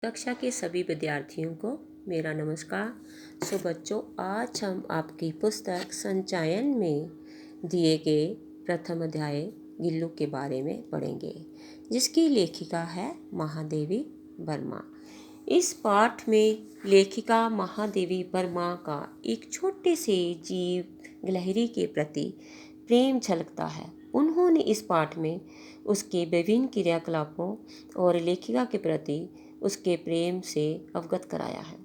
कक्षा के सभी विद्यार्थियों को मेरा नमस्कार। सो बच्चों, आज हम आपकी पुस्तक संचयन में दिए गए प्रथम अध्याय गिल्लू के बारे में पढ़ेंगे, जिसकी लेखिका है महादेवी वर्मा। इस पाठ में लेखिका महादेवी वर्मा का एक छोटे से जीव गिलहरी के प्रति प्रेम झलकता है। उन्होंने इस पाठ में उसके विभिन्न क्रियाकलापों और लेखिका के प्रति उसके प्रेम से अवगत कराया है।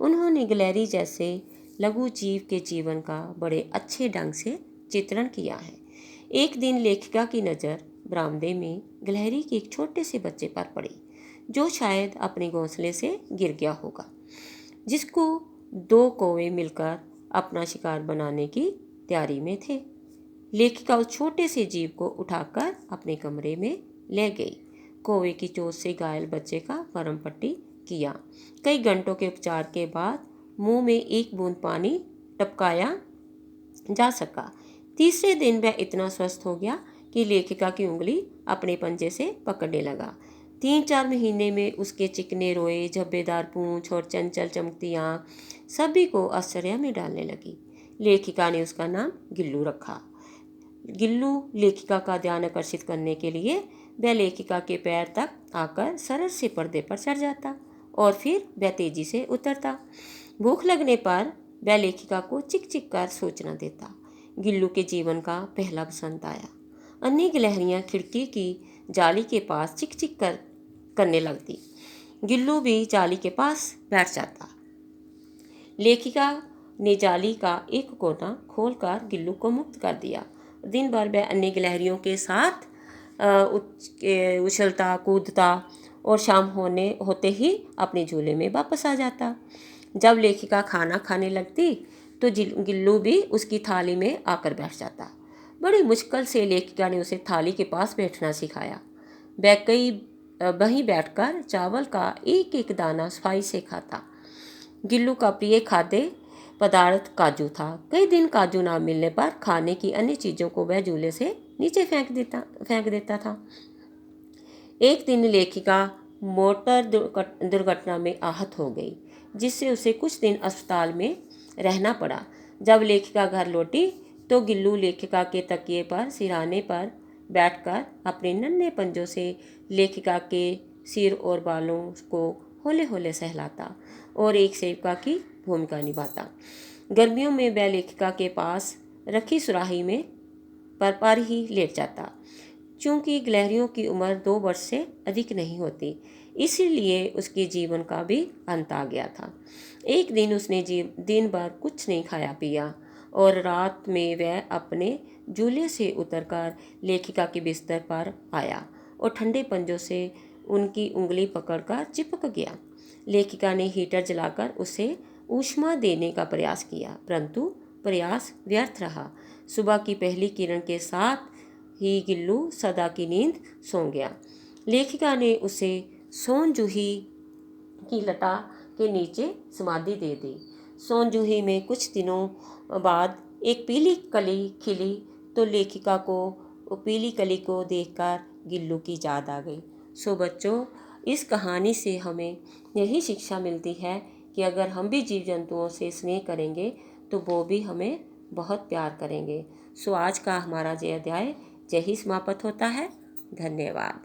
उन्होंने गिलहरी जैसे लघु जीव के जीवन का बड़े अच्छे ढंग से चित्रण किया है। एक दिन लेखिका की नज़र बरामदे में गिलहरी के एक छोटे से बच्चे पर पड़ी, जो शायद अपने घोंसले से गिर गया होगा, जिसको दो कौवे मिलकर अपना शिकार बनाने की तैयारी में थे। लेखिका उस छोटे से जीव को उठाकर अपने कमरे में ले गई। कौवे की चोट से घायल बच्चे का मरहम पट्टी किया। कई घंटों के उपचार के बाद मुंह में एक बूंद पानी टपकाया जा सका। तीसरे दिन वह इतना स्वस्थ हो गया कि लेखिका की उंगली अपने पंजे से पकड़ने लगा। 3-4 महीने में उसके चिकने रोए, झब्बेदार पूंछ और चंचल चमकती आँख सभी को आश्चर्य में डालने लगी। लेखिका ने उसका नाम गिल्लू रखा। गिल्लू लेखिका का ध्यान आकर्षित करने के लिए वह लेखिका के पैर तक आकर सरल से पर्दे पर चढ़ जाता और फिर वह तेजी से उतरता। भूख लगने पर वह लेखिका को चिक चिक कर सूचना देता। गिल्लू के जीवन का पहला बसंत आया। अन्य गिलहरियां खिड़की की जाली के पास चिक चिक करने लगती। गिल्लू भी जाली के पास बैठ जाता। लेखिका ने जाली का एक कोना खोलकर गिल्लू को मुक्त कर दिया। दिन भर वह अन्य गिलहरियों के साथ उछलता कूदता और शाम होते ही अपने झूले में वापस आ जाता। जब लेखिका खाना खाने लगती तो गिल्लू भी उसकी थाली में आकर बैठ जाता। बड़ी मुश्किल से लेखिका ने उसे थाली के पास बैठना सिखाया। वह वहीं बैठकर चावल का एक एक दाना सफाई से खाता। गिल्लू का प्रिय खाद्य पदार्थ काजू था। कई दिन काजू ना मिलने पर खाने की अन्य चीज़ों को वह झूले से नीचे फेंक देता था। एक दिन लेखिका मोटर दुर्घटना में आहत हो गई, जिससे उसे कुछ दिन अस्पताल में रहना पड़ा। जब लेखिका घर लौटी तो गिल्लू लेखिका के तकिए पर सिरहाने पर बैठकर अपने नन्हे पंजों से लेखिका के सिर और बालों को होले होले सहलाता और एक सेविका की भूमिका निभाता। गर्मियों में वह लेखिका के पास रखी सुराही में पर ही लेट जाता। चूंकि गिलहरियों की उम्र 2 वर्ष से अधिक नहीं होती, इसलिए उसके जीवन का भी अंत आ गया था। एक दिन उसने दिन भर कुछ नहीं खाया पिया और रात में वह अपने झूले से उतरकर लेखिका के बिस्तर पर आया और ठंडे पंजों से उनकी उंगली पकड़कर चिपक गया। लेखिका ने हीटर जलाकर उसे ऊष्मा देने का प्रयास किया, परंतु प्रयास व्यर्थ रहा। सुबह की पहली किरण के साथ ही गिल्लू सदा की नींद सो गया। लेखिका ने उसे सोनजूही की लता के नीचे समाधि दे दी। सोनजूही में कुछ दिनों बाद एक पीली कली खिली तो लेखिका को पीली कली को देखकर गिल्लू की याद आ गई। सो बच्चों, इस कहानी से हमें यही शिक्षा मिलती है कि अगर हम भी जीव जंतुओं से स्नेह करेंगे तो वो भी हमें बहुत प्यार करेंगे। सो आज का हमारा ये अध्याय यही समाप्त होता है। धन्यवाद।